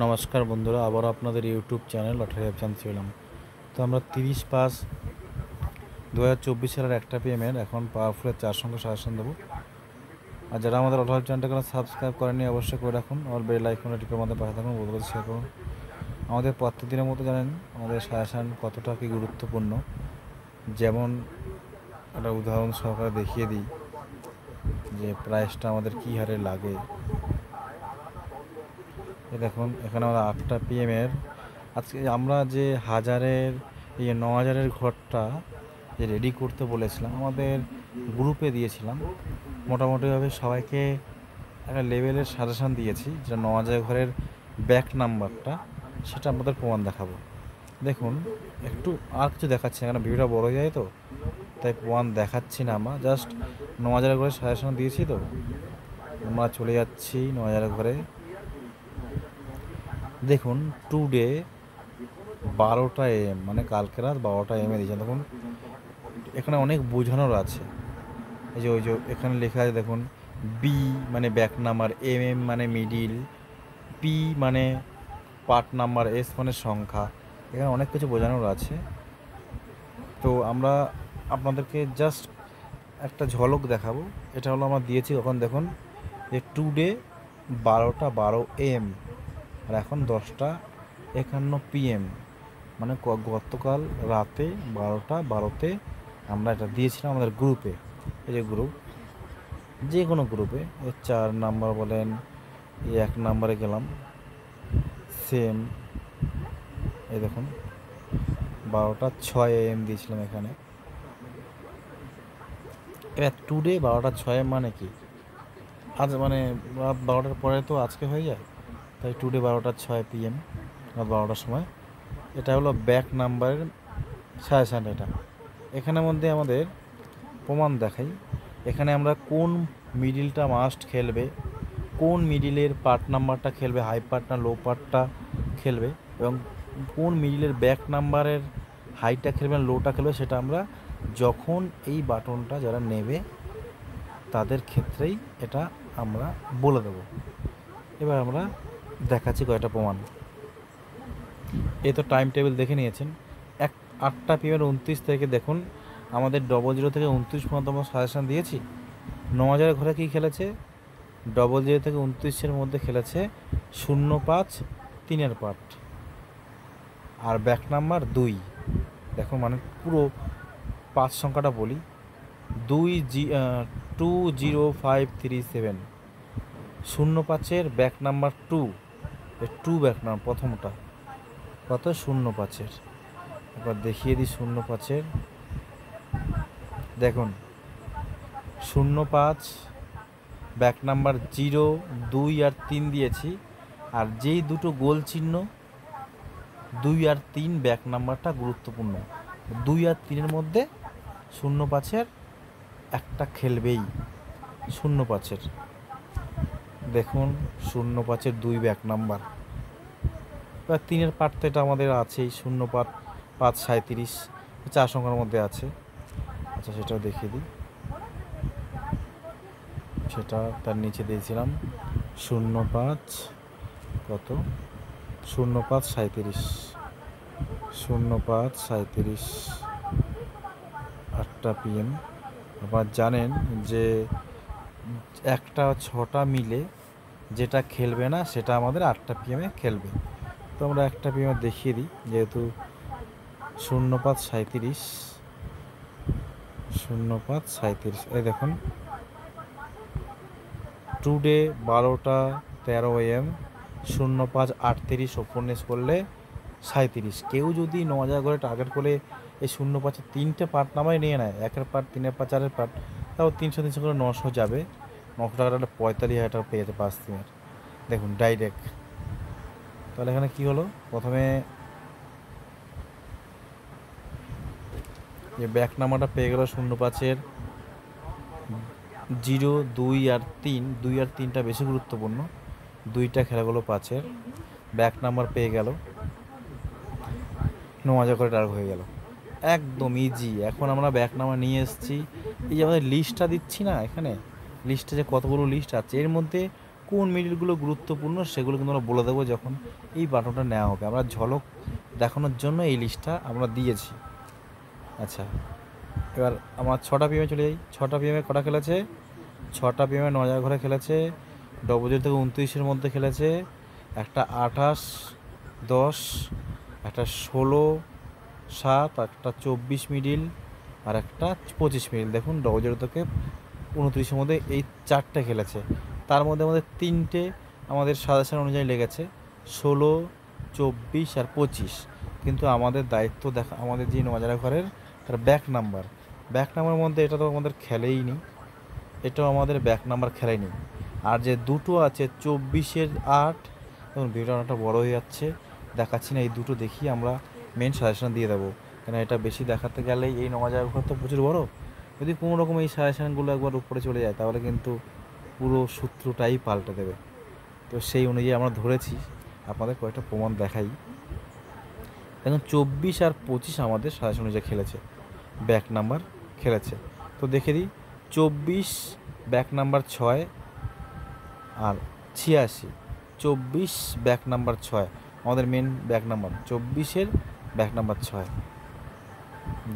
নমস্কার বন্ধুরা, আবার আপনাদের ইউটিউব চ্যানেল লটারি অ্যাপ জানতে ছিলাম। তো আমরা 30/5/2024 সালের একটা পেমেন্ট এখন পাওয়ারফুলের 4 সংখ্যা সাজেশন দেবো। আর যারা আমাদের লটারি চ্যানেলটা সাবস্ক্রাইব করেনি অবশ্যই করে রাখুন, আর বেল আইকনটা টিপে আমাদের পাশে থাকুন, বন্ধুদের শেয়ার করুন। আমাদের প্রত্যেক দিনের মতো জানেন আমাদের সাজেশন কতটা কি গুরুত্বপূর্ণ। যেমন একটা উদাহরণ সহকারে দেখিয়ে দিই যে প্রাইসটা আমাদের কী হারে লাগে। দেখুন এখানে আমাদের 8টা PM আজকে আমরা যে হাজারের 9,000-এর ঘরটা যে রেডি করতে বলেছিলাম, আমাদের গ্রুপে দিয়েছিলাম। মোটামুটিভাবে সবাইকে একটা লেভেলের সাজেশান দিয়েছি, যেটা 9,000 ঘরের ব্যাক নাম্বারটা, সেটা আমাদের প্রমাণ দেখাবো। দেখুন একটু আর কিছু দেখাচ্ছি, এখানে ভিডিওটা বড় হয়ে যায় তো, তাই প্রমাণ দেখাচ্ছি না। আমরা জাস্ট 9,000 ঘরের সাজেশান দিয়েছি, তো আমরা চলে যাচ্ছি 9,000 ঘরে। দেখুন টুডে 12টা AM, মানে কালকে রাত 12টা AM দিয়েছেন। দেখুন এখানে অনেক বোঝানোর আছে। এই যে ওই যে এখানে লেখা আছে, দেখুন বি মানে ব্যাক নাম্বার, MM মানে মিডিল, পি মানে পার্ট নাম্বার, এস মানে সংখ্যা। এখানে অনেক কিছু বোঝানোর আছে। তো আমরা আপনাদেরকে জাস্ট একটা ঝলক দেখাবো। এটা হলো আমরা দিয়েছি কখন, দেখুন যে টুডে 12:12 AM, আর এখন 10:51 PM, মানে গতকাল রাতে 12:12-তে আমরা এটা দিয়েছিলাম আমাদের গ্রুপে। এই যে গ্রুপ, যে কোনো গ্রুপে, 4 নাম্বার বলেন, 1 নাম্বারে গেলাম, সেম। এই দেখুন 12:06 AM দিয়েছিলাম এখানে। এবার টুডে 12:06 মানে কি, আজ মানে রাত 12টার পরে তো আজকে হয়ে যায়, তাই টুডে 12:06 PM, রাত 12টার সময়। এটা হলো ব্যাক নাম্বারের সাজেশান। এটা এখানের মধ্যে আমাদের প্রমাণ দেখাই। এখানে আমরা কোন মিডিলটা মাস্ট খেলবে, কোন মিডিলের পার্ট নাম্বারটা খেলবে, হাই পার্ট না লো পার্টটা খেলবে, এবং কোন মিডিলের ব্যাক নাম্বারের হাইটা খেলবে না লোটা খেলবে, সেটা আমরা যখন এই বাটনটা যারা নেবে তাদের ক্ষেত্রেই এটা আমরা বলে দেব। এবার আমরা দেখাচ্ছি কয়েকটা প্রমাণ। এই তো টাইম টেবিল দেখে নিয়েছেন। 8টা PM 29 তারিখে দেখুন আমাদের 00 থেকে 29 পর্যন্ত আমরা সাজেশান দিয়েছি। 9,000 ঘরে কী খেলেছে, 00 থেকে 29-এর মধ্যে খেলেছে 0-5-3 পার্ট, আর ব্যাক নাম্বার 2। দেখো মানে পুরো 5 সংখ্যাটা বলি, 20537, 0-5-এর ব্যাক নাম্বার 2, 2 ব্যাক নাম্বার প্রথমটা কত, 0-5-এর। এবার দেখিয়ে দিই 0-5-এর। দেখুন 0-5 ব্যাক নাম্বার 0, 2 আর 3 দিয়েছি, আর যেই দুটো গোল চিহ্ন 2 আর 3 ব্যাক নাম্বারটা গুরুত্বপূর্ণ। 2 আর 3-এর মধ্যে 0-5-এর একটা খেলবেই, 0-5-এর। দেখুন 0-5-এর 2 ব্যাক নাম্বার। এবার 3-এর পার্ট তো এটা আমাদের আছেই, 0-5-5-37, 4 সংখ্যার মধ্যে আছে। আচ্ছা সেটাও দেখিয়ে দিই, সেটা তার নিচে দিয়েছিলাম 0-5 কত, 0-5-37, 0-5-37, 8টা PM। আবার জানেন যে একটা 6টা মিলে যেটা খেলবে না সেটা আমাদের 8টা PM খেলবে। তো আমরা 1টা PM দেখিয়ে দিই, যেহেতু 0-5-37, 0-5-37। এই দেখুন টুডে 12:13 AM, 0-5-38 ওপেনিস করলে 37। কেউ যদি 9,000 করে টার্গেট করে এই 0-5-এর 3টে পার্ট নামাই নিয়ে নেয়, 1-এর পার্ট, 3-এর পার্ট, 4-এর পার্ট, তাও 300 করে 900 যাবে। 900 টাকাটা 45,000 টাকা পেয়ে যেতে 5 দিনের। দেখুন ডাইরেক্ট। তাহলে এখানে কী হলো, প্রথমে যে ব্যাক নাম্বারটা পেয়ে গেল 0-5-এর 0, 2 আর 3, 2 আর 3টা বেশি গুরুত্বপূর্ণ, 2টা খেলাগুলো 5-এর ব্যাক নাম্বার পেয়ে গেল, 9,000 করে টার্গেট হয়ে গেল, একদম ইজি। এখন আমরা ব্যাক নাম্বার নিয়ে এসেছি, এই যে আমাদের লিস্টটা দিচ্ছি না, এখানে লিস্টে যে কতগুলো লিস্ট আছে, এর মধ্যে কোন মিডিলগুলো গুরুত্বপূর্ণ সেগুলো কিন্তু আমরা বলে দেবো যখন এই বাটনটা নেওয়া হবে। আমরা ঝলক দেখানোর জন্য এই লিস্টটা আমরা দিয়েছি। আচ্ছা, এবার আমার 6টা পিএমে চলে যাই। 6টা পিএমে কটা খেলেছে? 6টা পিএমে নজার ঘরে খেলেছে, ডবল থেকে 29-এর মধ্যে খেলেছে, একটা 28-10, একটা 16-7, একটা 24 মিডিল, আর একটা 25 মিডিল। দেখুন ডবল থেকে 29-এর মধ্যে এই 4টে খেলেছে। তার মধ্যে আমাদের 3টে আমাদের সাজেশন অনুযায়ী লেগেছে, 16, 24 আর 25। কিন্তু আমাদের দায়িত্ব দেখা, আমাদের যে নজারা ঘরের তার ব্যাক নাম্বার মধ্যে এটা তো আমাদের খেলেই নি, এটাও আমাদের ব্যাক নাম্বার খেলেনি। আর যে দুটো আছে 24-এর 8, দেখুন ভিডিওটা অনেকটা বড়ো হয়ে যাচ্ছে, দেখাচ্ছি না, এই দুটো দেখি আমরা মেন সাজেশন দিয়ে দেবো। কেন এটা বেশি দেখাতে গেলেই এই নজার ঘর তো প্রচুর বড়ো, যদি কোনো রকম এই সাজেশনগুলো একবার উপরে চলে যায় তাহলে কিন্তু পুরো সূত্রটাই পাল্টে দেবে। তো সেই অনুযায়ী আমরা ধরেছি, আপনাদের কয়েকটা প্রমাণ দেখাই। দেখুন 24 আর 25 আমাদের সাজেশন অনুযায়ী খেলেছে, ব্যাক নাম্বার খেলেছে। তো দেখে দিই, 24 ব্যাক নাম্বার 6 আর 86। 24 ব্যাক নাম্বার 6 আমাদের মেন ব্যাক নাম্বার, 24-এর ব্যাক নাম্বার 6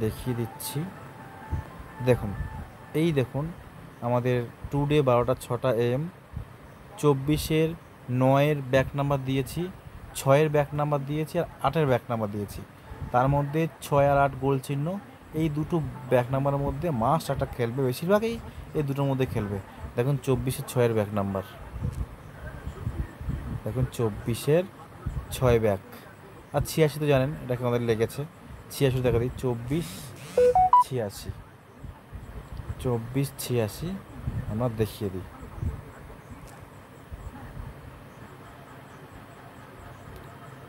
দেখিয়ে দিচ্ছি। দেখুন এই দেখুন আমাদের টুডে 12টা 6টা AM 24-এর 9-এর ব্যাক নাম্বার দিয়েছি, 6-এর ব্যাক নাম্বার দিয়েছি আর 8-এর ব্যাক নাম্বার দিয়েছি। তার মধ্যে 6 আর 8 গোল চিহ্ন, এই দুটো ব্যাক নাম্বারের মধ্যে মাস্ট একটা খেলবে, বেশিরভাগই এই দুটোর মধ্যে খেলবে। দেখুন 24-এর 6-এর ব্যাক নাম্বার, দেখুন 24-এর 6 ব্যাক। আর 86 তো জানেন এটাকে আমাদের লেগেছে, 86 দেখা দিই, 24-86, 24-86 আমরা দেখিয়ে দিই।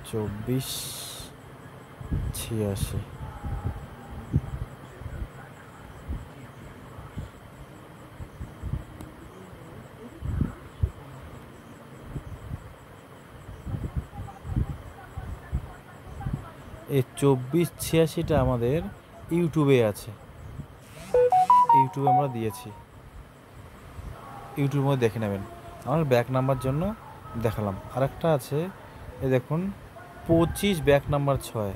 24-86 এই 24-86টা আমাদের ইউটিউবে আছে, ইউটিউবে আমরা দিয়েছি, ইউটিউবের মধ্যে দেখে নেবেন। আমার ব্যাক নাম্বার জন্য দেখালাম। আরেকটা আছে, এই দেখুন 25 ব্যাক নাম্বার 6,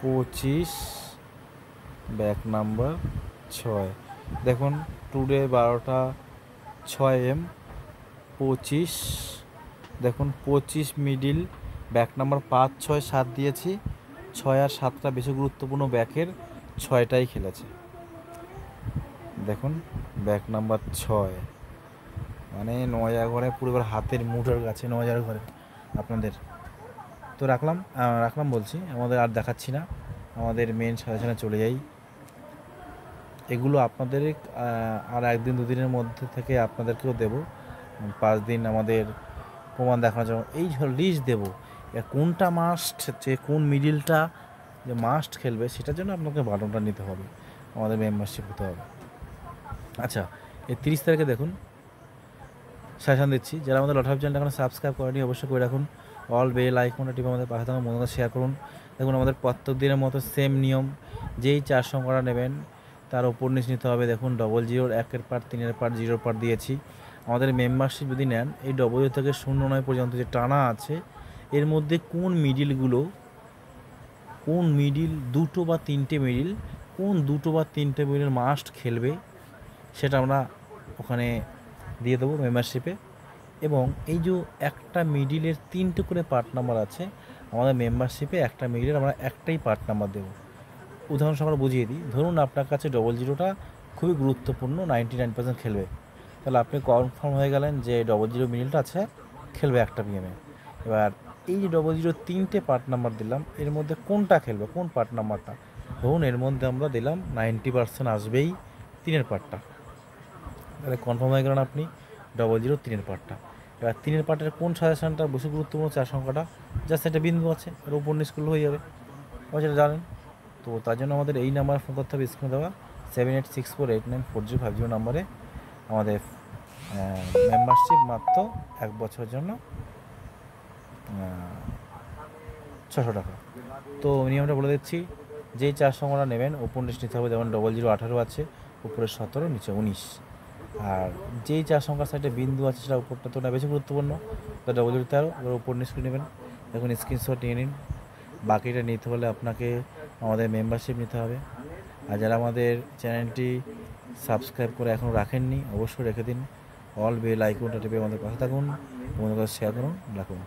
25 ব্যাক নাম্বার 6, দেখুন টুডে 12টা 6 AM 25, দেখুন 25 মিডিল ব্যাক নাম্বার 5, 6, 7 দিয়েছি, 6 আর 7টা বেশি গুরুত্বপূর্ণ ব্যাকের, 6টাই খেলেছে। দেখুন ব্যাক নাম্বার 6, মানে নজার ঘরে পুরো এবার হাতের মুঠোর কাছে নজার ঘরে আপনাদের। তো রাখলাম বলছি, আমাদের আর দেখাচ্ছি না, আমাদের মেন সাজেশনে চলে যাই। এগুলো আপনাদের আর 1-2 দিনের মধ্যে থেকে আপনাদেরকেও দেবো, 5 দিন আমাদের প্রমাণ দেখানোর জন্য এই লিস্ট দেবো, কোনটা মাস্ট, যে কোন মিডিলটা যে মাস্ট খেলবে সেটার জন্য আপনাকে বাটনটা নিতে হবে, আমাদের মেম্বারশিপ হতে হবে। আচ্ছা, এই 30 তারিখে দেখুন সাজেশন দিচ্ছি, যারা আমাদের লটহাব চ্যানেলটা এখন সাবস্ক্রাইব করেনি অবশ্যই করে রাখুন, অল বেল আইকনটা টিপে আমাদের পাশে থাকুন, বন্ধুদের শেয়ার করুন। দেখুন আমাদের প্রত্যেক দিনের মতো সেম নিয়ম, যেই 4 সংখ্যাটা নেবেন তার ওপর নিচ নিতে হবে। দেখুন 00, 1-এর পার্ট, 3-এর পার্ট, 0-এর পার্ট দিয়েছি। আমাদের মেম্বারশিপ যদি নেন, এই 00 থেকে 09 পর্যন্ত যে টানা আছে এর মধ্যে কোন মিডিল 2টো বা 3টে মিডিল, কোন 2টো বা 3টে মিডিল মাস্ট খেলবে সেটা আমরা ওখানে দিয়ে দেবো মেম্বারশিপে। এবং এই যে একটা মিডিলের 3টে করে পার্ট নাম্বার আছে, আমাদের মেম্বারশিপে একটা মিডিলের আমরা একটাই পার্ট নাম্বার দেবো। উদাহরণস্বরূপ আমরা বুঝিয়ে দিই, ধরুন আপনার কাছে 00টা খুবই গুরুত্বপূর্ণ, 99% খেলবে, তাহলে আপনি কনফার্ম হয়ে গেলেন যে 00 মিডিলটা আছে, খেলবে একটা পিএমে। এবার এই যে 00 3টে পার্ট নাম্বার দিলাম, এর মধ্যে কোনটা খেলবে, কোন পার্ট নাম্বারটা, ধরুন এর মধ্যে আমরা দিলাম 90% আসবেই 3-এর পার্টটা, তাহলে কনফার্ম হয়ে গেলেন আপনি 00 3-এর পার্টটা। এবার 3-এর পার্টের কোন সাজেশনটা বেশি গুরুত্বপূর্ণ, 4 সংখ্যাটা, জাস্ট একটা বিন্দু আছে, আর উপর নিচ করলে হয়ে যাবে, সেটা জানেন। তো তার জন্য আমাদের এই নাম্বার ফোন করতে হবে, স্ক্রিনে দেওয়া 7864894050 নাম্বারে আমাদের মেম্বারশিপ মাত্র 1 বছরের জন্য 600 টাকা। তো নিয়মটা বলে দিচ্ছি, যেই 4 সংখ্যাটা নেবেন ওপর নিচ নিতে হবে, যেমন 00 18 আছে, উপরে 17, নিচে 19, আর যেই চার সংখ্যার সাইডে বিন্দু আছে সেটা উপরটা তো না বেশি গুরুত্বপূর্ণ, তো ডবল দিতে আরও এবার উপর নিচ করে নেবেন। এখন স্ক্রিনশট নিয়ে নিন। বাকিটা নিতে হলে আপনাকে আমাদের মেম্বারশিপ নিতে হবে। আর যারা আমাদের চ্যানেলটি সাবস্ক্রাইব করে এখনও রাখেননি অবশ্যই রেখে দিন। অল বেল আইকনটা টিপে আমাদের পাশে থাকুন, বন্ধুদের কাছে শেয়ার করুন, রাখুন।